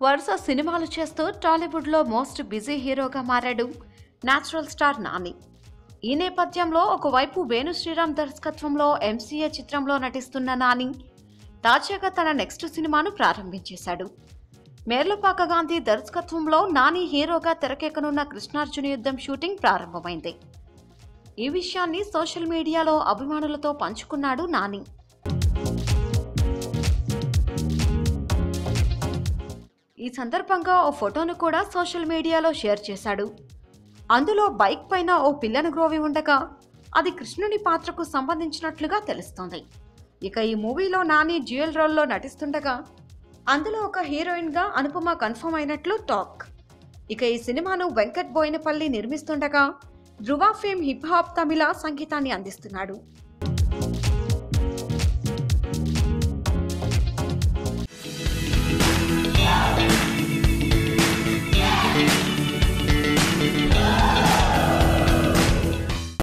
వరుస సినిమాలు చేస్తూ టాలీవుడ్లో మోస్ట్ బిజీ హీరోగా మారాడు నేచురల్ స్టార్ నాని. ఈ నేపథ్యంలో ఒకవైపు వేణు శ్రీరామ్ దర్శకత్వంలో ఎంసీఏ చిత్రంలో నటిస్తున్న నాని తాజాగా తన నెక్స్ట్ సినిమాను ప్రారంభించేశాడు. మేర్లపాక గాంధీ దర్శకత్వంలో నాని హీరోగా తెరకెక్కనున్న కృష్ణార్జున యుద్ధం షూటింగ్ ప్రారంభమైంది. ఈ విషయాన్ని సోషల్ మీడియాలో అభిమానులతో పంచుకున్నాడు నాని. ఈ సందర్భంగా ఓ ఫోటోను కూడా సోషల్ మీడియాలో షేర్ చేశాడు. అందులో బైక్ పైన ఓ పిల్లను గ్రోవి ఉండగా అది కృష్ణుని పాత్రకు సంబంధించినట్లుగా తెలుస్తోంది. ఇక ఈ మూవీలో నాని డ్యూయల్ రోల్లో నటిస్తుండగా అందులో ఒక హీరోయిన్ గా అనుపమ కన్ఫర్మ్ అయినట్లు టాక్. ఇక ఈ సినిమాను వెంకట్ బోయినపల్లి నిర్మిస్తుండగా ధృవ ఫేమ్ హిప్ హాప్ తమిళ సంగీతాన్ని అందిస్తున్నాడు.